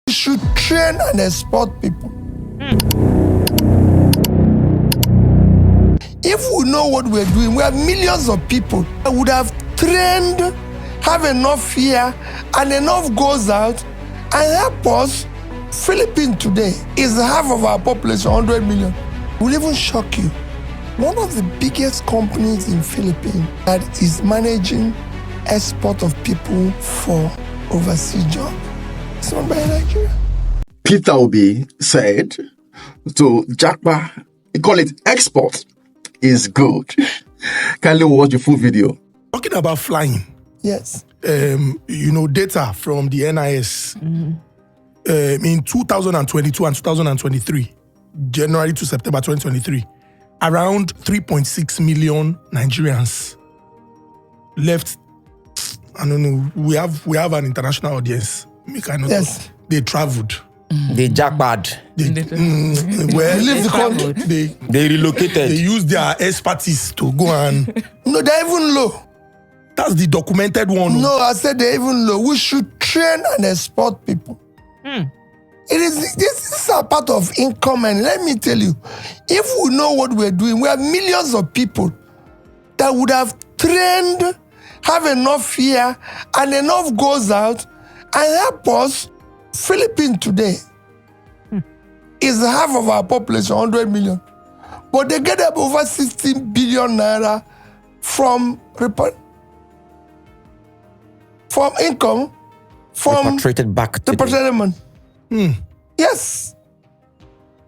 We should train and export people. If we know what we're doing, we have millions of people that would have trained, have enough here, and enough goes out, and help us. Philippines today is half of our population, 100 million. Will even shock you. One of the biggest companies in Philippines that is managing export of people for overseas jobs. It's not by Nigeria. Peter Obi said to Japa, he call it export is good. Kindly watch the full video. Talking about flying. Yes. Data from the NIS in 2022 and 2023, January to September 2023, around 3.6 million Nigerians left. I don't know. We have an international audience. Yes. They traveled. They jackpot. They leave the country. They relocated. They used their expertise to go and. No, they're even low. That's the documented one. No, I said they're even low. We should train and export people. This is a part of income, and let me tell you, if we know what we're doing, we have millions of people that would have trained, have enough here, and enough goes out, and help us. Philippines today is half of our population, 100 million. But they get up over 16 billion naira from income, from repatriated back to the Yes.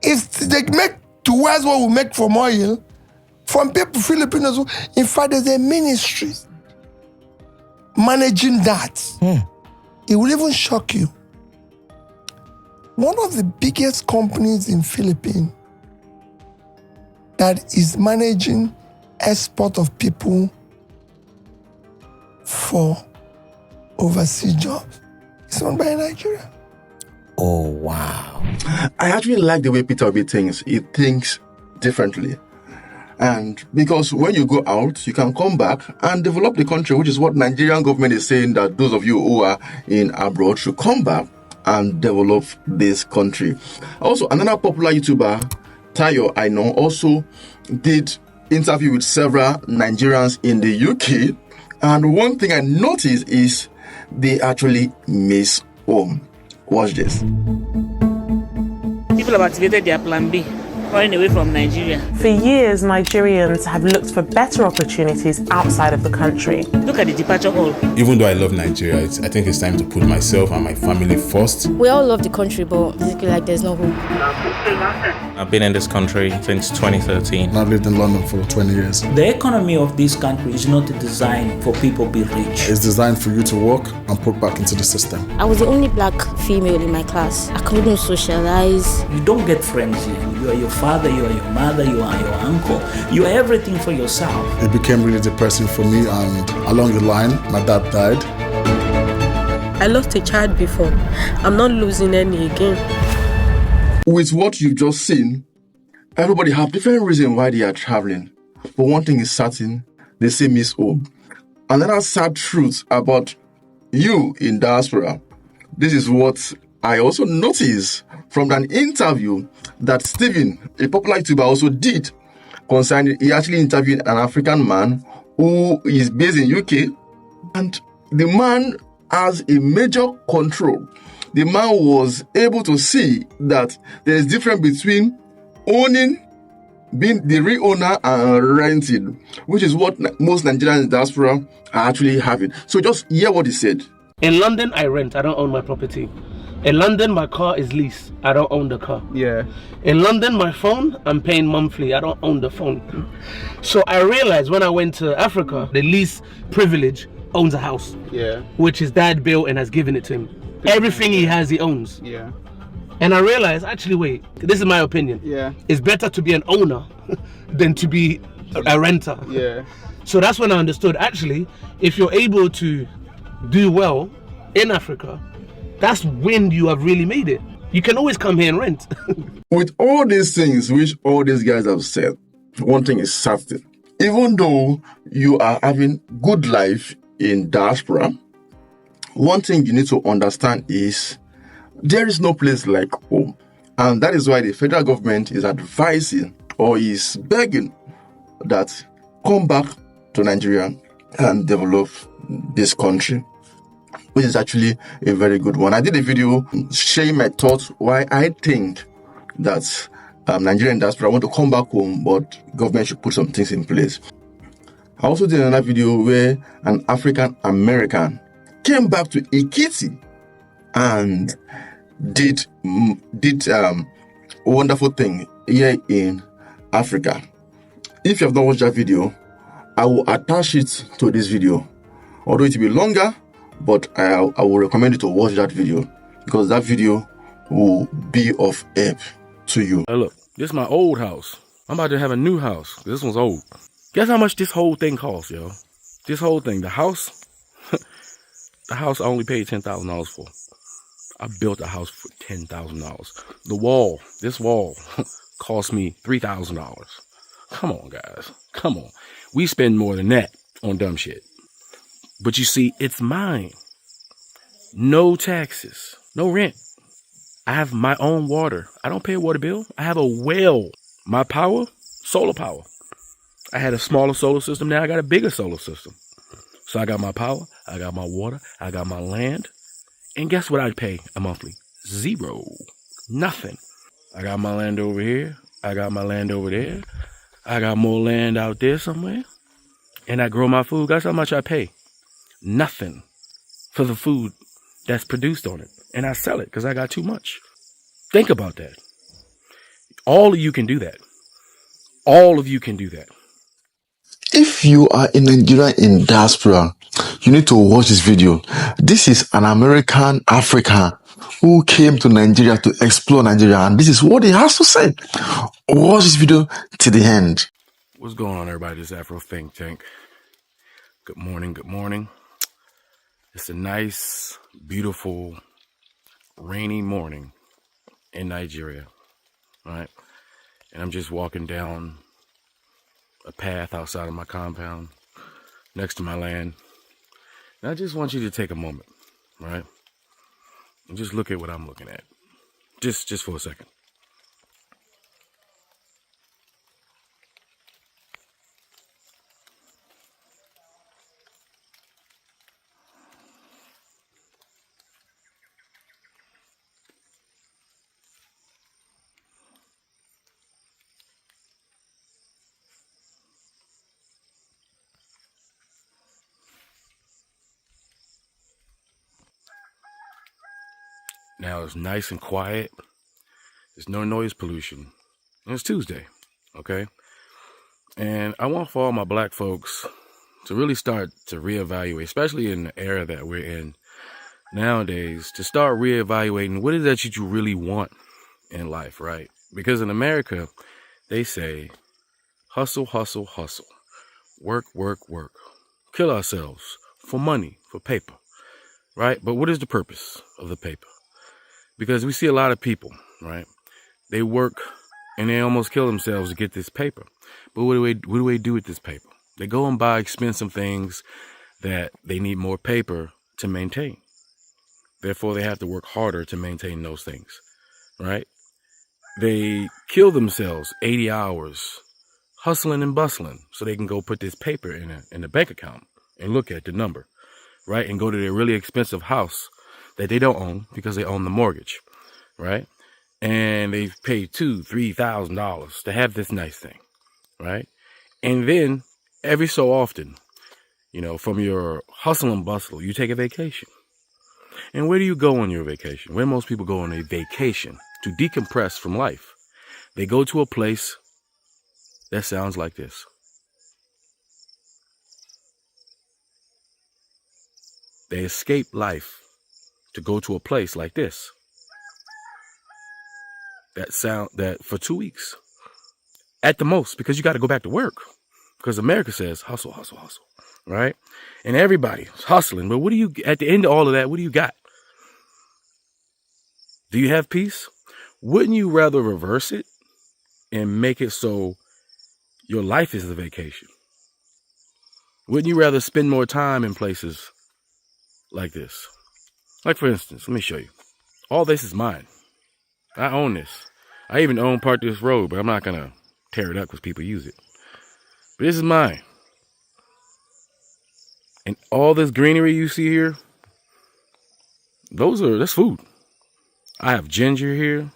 They make towards what we make from oil, from people, Filipinos. In fact, there's a ministry managing that. It will even shock you. One of the biggest companies in Philippines that is managing export of people for overseas jobs. It's owned by Nigeria. Oh, wow. I actually like the way Peter Obi thinks. He thinks differently. And because when you go out, you can come back and develop the country, which is what Nigerian government is saying, that those of you who are in abroad should come back and develop this country. Also, another popular YouTuber, Tayo, I know, also did interview with several Nigerians in the UK. And one thing I noticed is they actually miss home. Watch this. People have activated their plan B, running away from Nigeria. For years, Nigerians have looked for better opportunities outside of the country. Look at the departure hall. Even though I love Nigeria, I think it's time to put myself and my family first. We all love the country, but basically, there's no hope. I've been in this country since 2013. I've lived in London for 20 years. The economy of this country is not designed for people to be rich. It's designed for you to work and put back into the system. I was the only black female in my class. I couldn't socialize. You don't get friends here. You are your father, you are your mother, you are your uncle. You are everything for yourself. It became really depressing for me, and along the line, my dad died. I lost a child before. I'm not losing any again. With what you've just seen, everybody have different reasons why they are traveling. But one thing is certain, they say miss home. Another sad truth about you in diaspora, this is what I also noticed from an interview that Stephen, a popular YouTuber, also did concerning, he actually interviewed an African man who is based in UK, and the man has a major control. The man was able to see that there is difference between owning, being the real owner, and renting, which is what most Nigerians in diaspora are actually having. So just hear what he said. In London, I rent. I don't own my property. In London, my car is leased. I don't own the car. Yeah. In London, my phone, I'm paying monthly. I don't own the phone. So I realized when I went to Africa, the least privilege owns a house. Yeah. Which his dad built and has given it to him. Everything he has, he owns. Yeah. And I realized, actually, wait, this is my opinion. Yeah. It's better to be an owner than to be a renter. Yeah. So that's when I understood, actually, if you're able to do well in Africa, that's when you have really made it. You can always come here and rent. With all these things which all these guys have said, one thing is certain. Even though you are having good life in diaspora, one thing you need to understand is There is no place like home. And that is why the federal government is advising or is begging that come back to Nigeria and develop this country, which is actually a very good one. I did a video sharing my thoughts why I think that Nigerian diaspora want to come back home, but government should put some things in place. I also did another video where an African American came back to Ekiti and did wonderful thing here in Africa. If you have not watched that video, I will attach it to this video. Although it will be longer, but I will recommend you to watch that video because that video will be of help to you. Hey, look, this is my old house. I'm about to have a new house. This one's old. Guess how much this whole thing costs, yo? This whole thing, the house, the house I only paid $10,000 for. I built a house for $10,000. The wall, this wall, cost me $3,000. Come on, guys. Come on. We spend more than that on dumb shit. But you see, it's mine. No taxes, no rent. I have my own water. I don't pay a water bill. I have a well. My power, solar power. I had a smaller solar system. Now I got a bigger solar system. So I got my power. I got my water. I got my land. And guess what I pay a monthly? Zero. Nothing. I got my land over here. I got my land over there. I got more land out there somewhere. And I grow my food. Guess how much I pay? Nothing for the food that's produced on it. And I sell it because I got too much. Think about that. All of you can do that. All of you can do that. If you are in Nigeria in diaspora, you need to watch this video. This is an American African who came to Nigeria to explore Nigeria, and this is what he has to say. Watch this video to the end. What's going on, everybody? This is Afro Think Tank. Good morning, good morning. It's a nice, beautiful, rainy morning in Nigeria, right? And I'm just walking down a path outside of my compound next to my land. And I just want you to take a moment, right? And just look at what I'm looking at. Just for a second. Now it's nice and quiet. There's no noise pollution. And it's Tuesday, okay? And I want for all my black folks to really start to reevaluate, especially in the era that we're in nowadays, to start reevaluating what is that you really want in life, right? Because in America, they say, hustle, hustle, hustle. Work, work, work. Kill ourselves for money, for paper, right? But what is the purpose of the paper? Because we see a lot of people, right? They work and they almost kill themselves to get this paper. But what do they do with this paper? They go and buy expensive things that they need more paper to maintain. Therefore, they have to work harder to maintain those things, right? They kill themselves 80 hours hustling and bustling so they can go put this paper in a bank account and look at the number, right? And go to their really expensive house that they don't own because they own the mortgage, right? And they've paid $2,000-$3,000 to have this nice thing, right? And then every so often, you know, from your hustle and bustle, you take a vacation. And where do you go on your vacation? Where most people go on a vacation to decompress from life? They go to a place that sounds like this. They escape life to go to a place like this. That for 2 weeks at the most, because you got to go back to work, because America says hustle, hustle, hustle, right? And everybody's hustling. But what do you, at the end of all of that, what do you got? Do you have peace? Wouldn't you rather reverse it and make it so your life is a vacation? Wouldn't you rather spend more time in places like this? Like, for instance, let me show you. All this is mine. I own this. I even own part of this road, but I'm not going to tear it up because people use it. But this is mine. And all this greenery you see here, that's food. I have ginger here.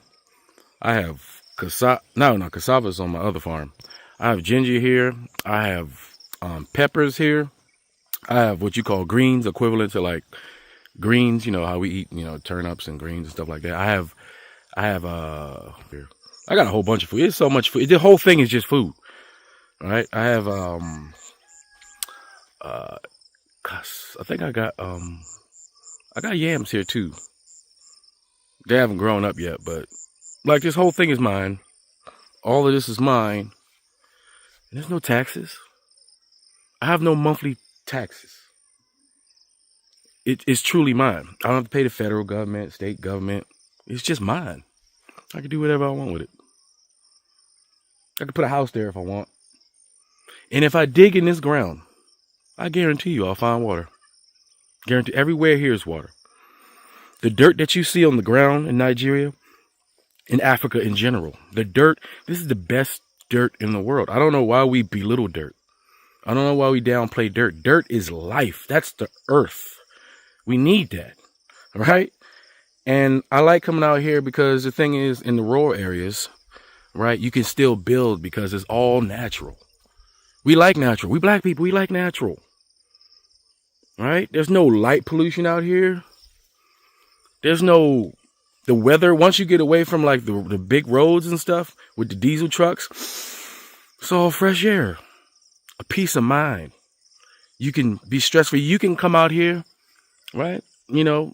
I have cassava's on my other farm. I have ginger here. I have peppers here. I have what you call greens, equivalent to like greens, you know, how we eat, you know, turnips and greens and stuff like that. I got a whole bunch of food. It's so much food. The whole thing is just food. All right. I have I think I got yams here too. They haven't grown up yet, but like this whole thing is mine. All of this is mine. And there's no taxes. I have no monthly taxes. It's truly mine. I don't have to pay the federal government, state government. It's just mine. I can do whatever I want with it. I can put a house there if I want. And if I dig in this ground, I guarantee you I'll find water. Guarantee everywhere here is water. The dirt that you see on the ground in Nigeria, in Africa in general, the dirt, this is the best dirt in the world. I don't know why we belittle dirt. I don't know why we downplay dirt. Dirt is life. That's the earth. We need that. Right? And I like coming out here because the thing is, in the rural areas, right, you can still build because it's all natural. We like natural. We black people, we like natural. Right? There's no light pollution out here. There's no, the weather, once you get away from like the big roads and stuff with the diesel trucks, it's all fresh air. A peace of mind. You can be stress-free. You can come out here, right? You know,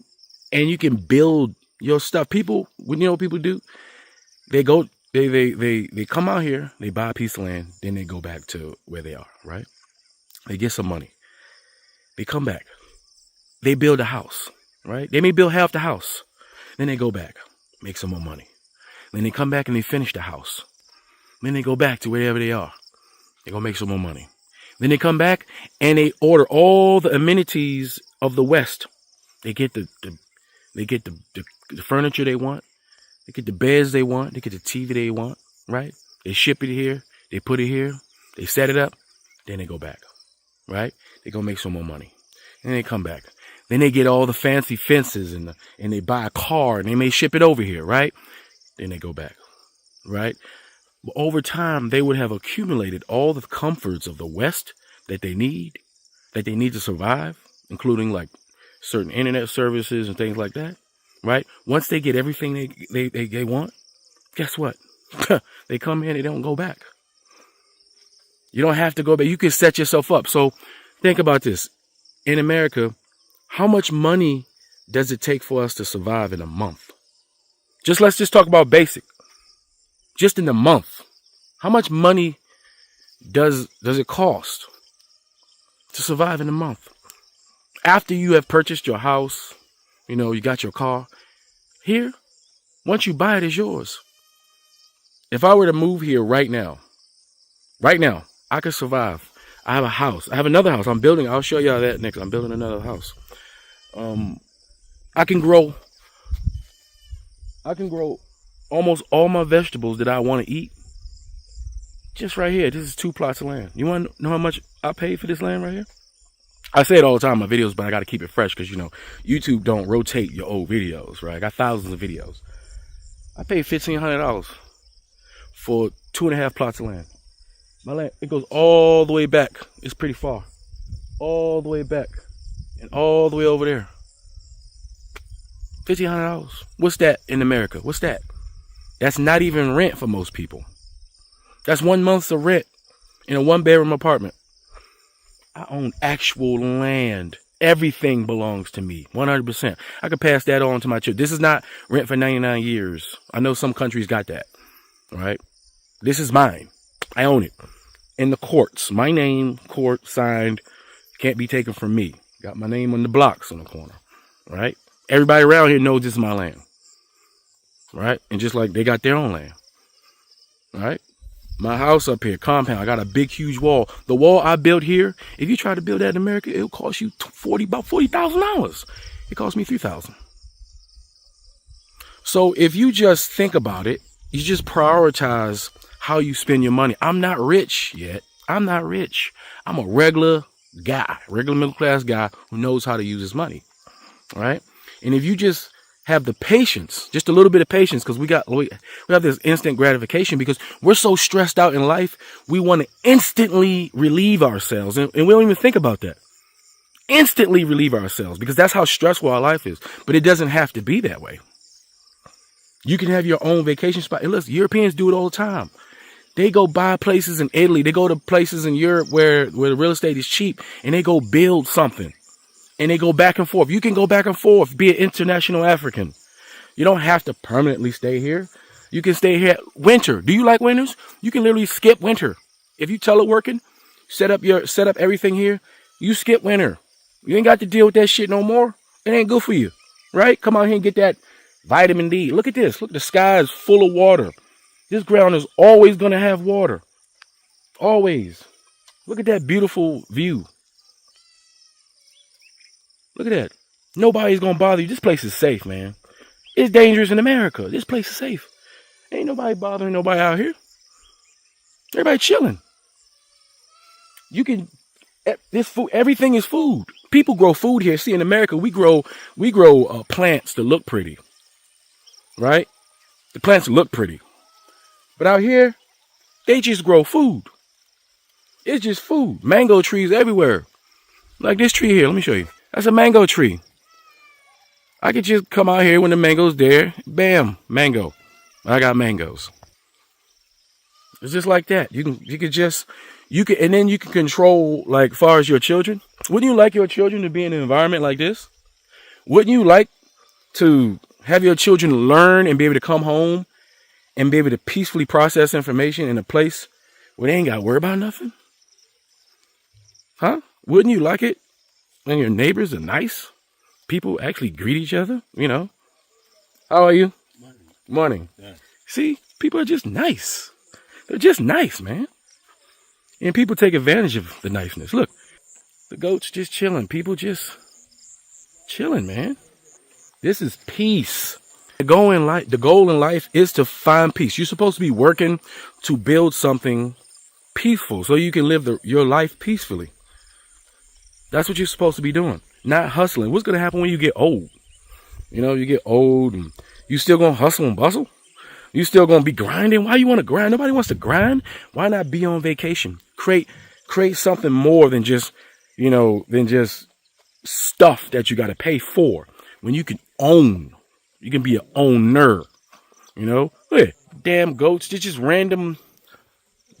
and you can build your stuff. People, you know what people do? They go, they come out here, they buy a piece of land, then they go back to where they are, right? They get some money. They come back. They build a house, right? They may build half the house. Then they go back, make some more money. Then they come back and they finish the house. Then they go back to wherever they are. They go make some more money. Then they come back and they order all the amenities of the West. They get the furniture they want. They get the beds they want. They get the TV they want, right? They ship it here. They put it here. They set it up. Then they go back, right? They go make some more money. Then they come back. Then they get all the fancy fences and they buy a car and they may ship it over here, right? Then they go back, right? But over time, they would have accumulated all the comforts of the West that they need to survive, including like certain internet services and things like that, right? Once they get everything they want, guess what? They come in, they don't go back. You don't have to go back. You can set yourself up. So think about this. In America, how much money does it take for us to survive in a month? Let's just talk about basic. Just in a month, how much money does it cost to survive in a month? After you have purchased your house, you know, you got your car. Here, once you buy it, it's yours. If I were to move here right now, I could survive. I have a house. I have another house. I'm building. I'll show y'all that next. I'm building another house. I can grow almost all my vegetables that I want to eat just right here. This is 2 plots of land. You want to know how much I paid for this land right here? I say it all the time in my videos, but I got to keep it fresh because, you know, YouTube don't rotate your old videos, right? I got thousands of videos. I paid $1,500 for 2.5 plots of land. My land, it goes all the way back. It's pretty far. All the way back. And all the way over there. $1,500. What's that in America? What's that? That's not even rent for most people. That's 1 month's of rent in a 1-bedroom apartment. I own actual land. Everything belongs to me, 100%. I could pass that on to my children. This is not rent for 99 years. I know some countries got that, all right? This is mine. I own it. In the courts, my name, court, signed, can't be taken from me. Got my name on the blocks on the corner, all right? Everybody around here knows this is my land, right? And just like they got their own land, all right? My house up here, compound, I got a big, huge wall. The wall I built here, if you try to build that in America, it'll cost you about $40,000. It cost me $3,000. So if you just think about it, you just prioritize how you spend your money. I'm not rich yet. I'm not rich. I'm a regular guy, regular middle class guy who knows how to use his money. All right. And if you just have the patience, just a little bit of patience, because we have this instant gratification because we're so stressed out in life. We want to instantly relieve ourselves. And we don't even think about that. Instantly relieve ourselves because that's how stressful our life is. But it doesn't have to be that way. You can have your own vacation spot. And listen, Europeans do it all the time. They go buy places in Italy. They go to places in Europe where the real estate is cheap and they go build something. And they go back and forth. You can go back and forth, be an international African. You don't have to permanently stay here. You can stay here winter. Do you like winters? You can literally skip winter. If you teleworking, set up everything here, you skip winter. You ain't got to deal with that shit no more. It ain't good for you. Right? Come out here and get that vitamin D. Look at this. Look, the sky is full of water. This ground is always going to have water. Always. Look at that beautiful view. Look at that. Nobody's going to bother you. This place is safe, man. It's dangerous in America. This place is safe. Ain't nobody bothering nobody out here. Everybody chilling. You can, this food, everything is food. People grow food here. See, in America, we grow plants to look pretty. Right? The plants look pretty. But out here, they just grow food. It's just food. Mango trees everywhere. Like this tree here. Let me show you. That's a mango tree. I could just come out here when the mango's there. Bam, mango. I got mangoes. It's just like that. You can, and then you can control, like, far as your children. Wouldn't you like your children to be in an environment like this? Wouldn't you like to have your children learn and be able to come home and be able to peacefully process information in a place where they ain't got to worry about nothing? Huh? Wouldn't you like it? And your neighbors are nice. People actually greet each other, you know. How are you? Morning. Yeah. See, people are just nice. They're just nice, man. And people take advantage of the niceness. Look, the goats just chilling. People just chilling, man. This is peace. The goal in life is to find peace. You're supposed to be working to build something peaceful so you can live your life peacefully. That's what you're supposed to be doing, not hustling. What's going to happen when you get old? You know, you get old and you still going to hustle and bustle? You still going to be grinding? Why you want to grind? Nobody wants to grind. Why not be on vacation? Create something more than just, stuff that you got to pay for. When you can own, you can be an owner, you know? Look at damn goats. They're just random.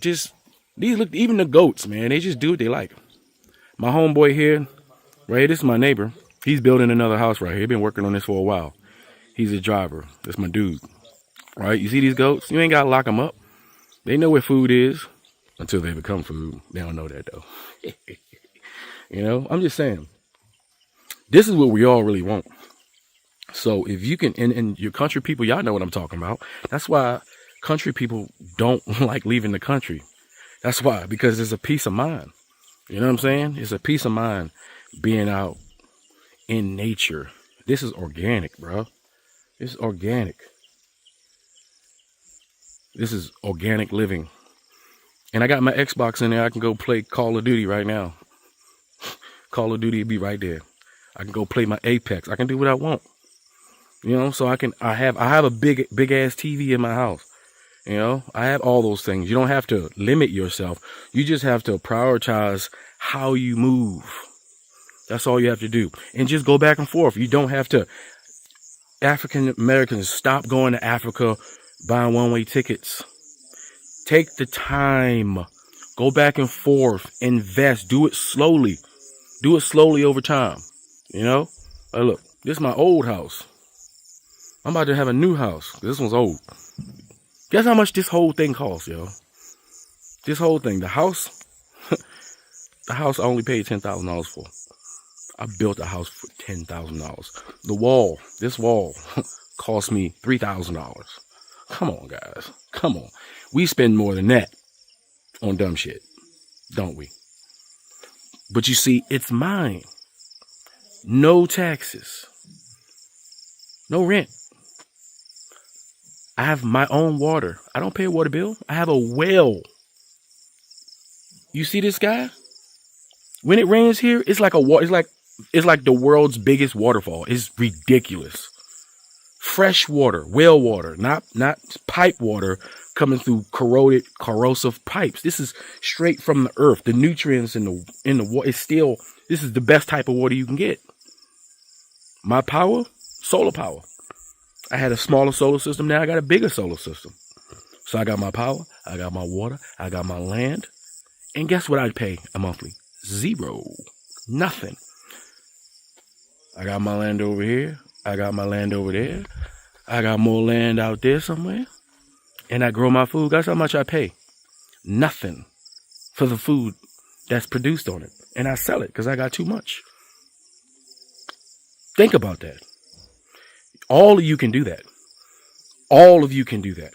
Even the goats, man, they just do what they like. My homeboy here, right here, this is my neighbor. He's building another house right here. He's been working on this for a while. He's a driver. That's my dude. Right? You see these goats? You ain't got to lock them up. They know where food is until they become food. They don't know that, though. You know, I'm just saying. This is what we all really want. So if you can, and your country people, y'all know what I'm talking about. That's why country people don't like leaving the country. That's why, because it's a peace of mind. You know what I'm saying? It's a peace of mind being out in nature. This is organic, bro. This is organic. This is organic living. And I got my Xbox in there. I can go play Call of Duty right now. Call of Duty be right there. I can go play my Apex. I can do what I want. You know, so I have a big ass TV in my house. You know, I have all those things. You don't have to limit yourself. You just have to prioritize how you move. That's all you have to do. And just go back and forth. You don't have to. African Americans, stop going to Africa buying one-way tickets. Take the time. Go back and forth. Invest. Do it slowly. Do it slowly over time. You know? Hey, look, this is my old house. I'm about to have a new house. This one's old. Guess how much this whole thing costs, yo? This whole thing. The house I only paid $10,000 for. I built a house for $10,000. The wall, this wall, cost me $3,000. Come on, guys. Come on. We spend more than that on dumb shit, don't we? But you see, it's mine. No taxes. No rent. I have my own water. I don't pay a water bill. I have a well. You see this guy? When it rains here, it's like it's like the world's biggest waterfall. It's ridiculous. Fresh water, well water, not pipe water coming through corrosive pipes. This is straight from the earth. The nutrients in the water this is the best type of water you can get. My power, solar power. I had a smaller solar system. Now I got a bigger solar system. So I got my power, I got my water, I got my land. And guess what I pay a monthly? Zero. Nothing. I got my land over here. I got my land over there. I got more land out there somewhere. And I grow my food. Guess how much I pay? Nothing for the food that's produced on it. And I sell it because I got too much. Think about that. All of you can do that. All of you can do that.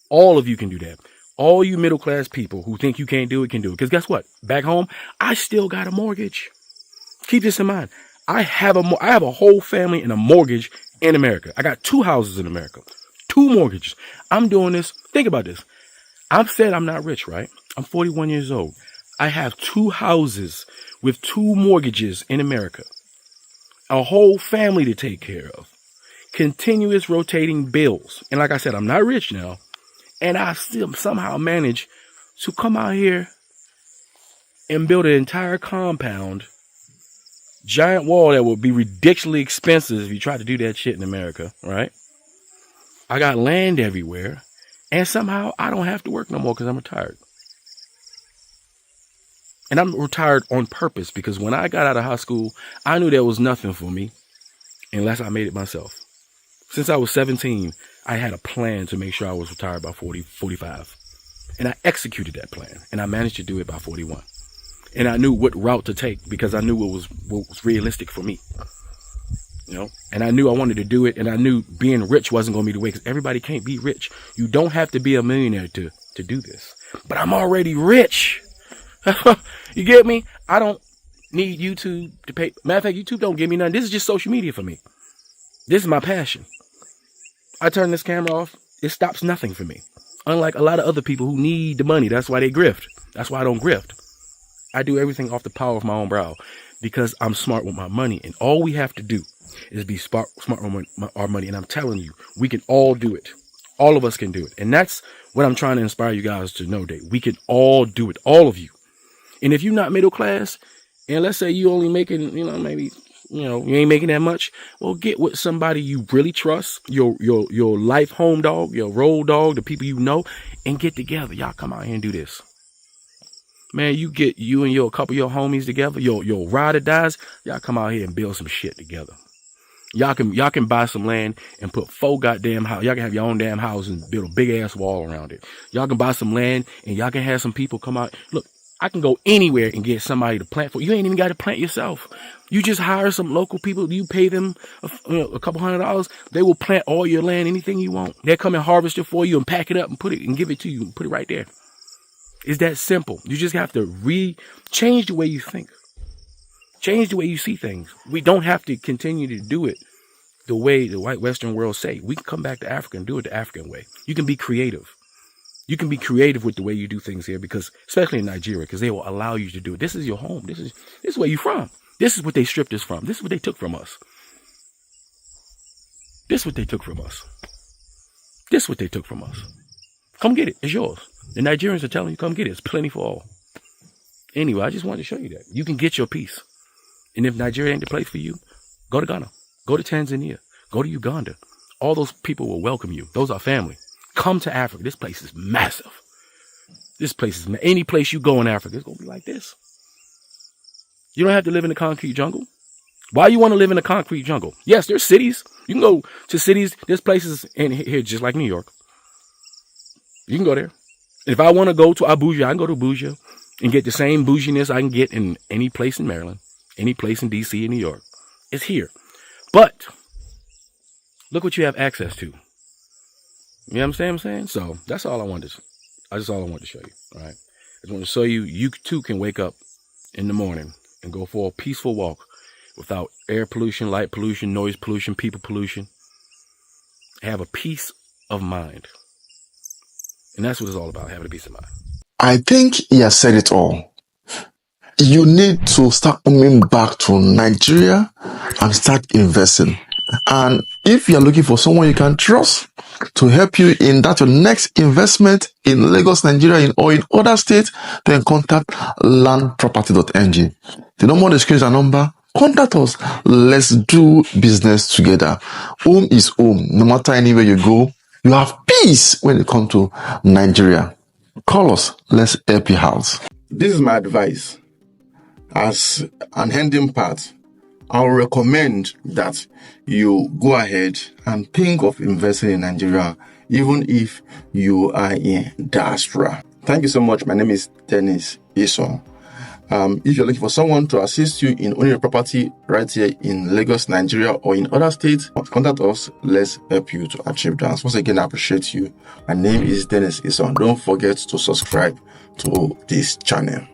All of you can do that. All you middle class people who think you can't do it can do it. Because guess what? Back home, I still got a mortgage. Keep this in mind. I have a whole family and a mortgage in America. I got 2 houses in America. 2 mortgages. I'm doing this. Think about this. I've said I'm not rich, right? I'm 41 years old. I have 2 houses with 2 mortgages in America. A whole family to take care of. Continuous rotating bills. And like I said, I'm not rich now. And I still somehow manage to come out here and build an entire compound, giant wall that would be ridiculously expensive if you try to do that shit in America, right? I got land everywhere. And somehow I don't have to work no more because I'm retired. And I'm retired on purpose because when I got out of high school, I knew there was nothing for me unless I made it myself. Since I was 17, I had a plan to make sure I was retired by 45. And I executed that plan. And I managed to do it by 41. And I knew what route to take because I knew what was realistic for me. You know, and I knew I wanted to do it. And I knew being rich wasn't going to be the way because everybody can't be rich. You don't have to be a millionaire to do this. But I'm already rich. You get me? I don't need YouTube to pay. Matter of fact, YouTube don't give me nothing. This is just social media for me. This is my passion. I turn this camera off. It stops nothing for me. Unlike a lot of other people who need the money. That's why they grift. That's why I don't grift. I do everything off the power of my own brow because I'm smart with my money. And all we have to do is be smart with our money. And I'm telling you, we can all do it. All of us can do it. And that's what I'm trying to inspire you guys to know, that we can all do it. All of you. And if you're not middle class, and let's say you only making, maybe, you ain't making that much, well, get with somebody you really trust, your life home dog, your road dog, the people you know, and get together. Y'all come out here and do this. Man, you get you and a couple of your homies together, your ride or dies, y'all come out here and build some shit together. Y'all can buy some land and put 4 goddamn houses. Y'all can have your own damn house and build a big ass wall around it. Y'all can buy some land and y'all can have some people come out. Look, I can go anywhere and get somebody to plant for you. You ain't even got to plant yourself. You just hire some local people. You pay them a couple $100. They will plant all your land, anything you want. They'll come and harvest it for you and pack it up and put it and give it to you and put it right there. It's that simple. You just have to change the way you think. Change the way you see things. We don't have to continue to do it the way the white Western world say. We can come back to Africa and do it the African way. You can be creative. You can be creative with the way you do things here because, especially in Nigeria, because they will allow you to do it. This is your home. This is where you're from. This is what they stripped us from. This is what they took from us. This is what they took from us. This is what they took from us. Come get it. It's yours. The Nigerians are telling you, come get it. It's plenty for all. Anyway, I just wanted to show you that. You can get your piece. And if Nigeria ain't the place for you, go to Ghana. Go to Tanzania. Go to Uganda. All those people will welcome you. Those are family. Come to Africa. This place is massive. This place is any place you go in Africa, it's going to be like this. You don't have to live in the concrete jungle. Why you want to live in a concrete jungle? Yes, there's cities. You can go to cities. There's places in here just like New York. You can go there. If I want to go to Abuja, I can go to Abuja and get the same bouginess I can get in any place in Maryland, any place in D.C. and New York. It's here. But look what you have access to. You know what I'm saying? So that's all I wanted to show you. All right. I just want to show you too can wake up in the morning and go for a peaceful walk without air pollution, light pollution, noise pollution, people pollution. Have a peace of mind. And that's what it's all about, having a peace of mind. I think he has said it all. You need to start coming back to Nigeria and start investing. And if you're looking for someone you can trust to help you in that your next investment in Lagos, Nigeria, or in other states, then contact landproperty.ng. The number on the screen is a number. Contact us. Let's do business together. Home is home. No matter anywhere you go, you have peace when it comes to Nigeria. Call us. Let's help you out. This is my advice. As an ending part, I will recommend that you go ahead and think of investing in Nigeria, even if you are in diaspora. Thank you so much. My name is Dennis Isong. If you're looking for someone to assist you in owning a property right here in Lagos, Nigeria, or in other states, contact us. Let's help you to achieve that. Once again, I appreciate you. My name is Dennis Isong. Don't forget to subscribe to this channel.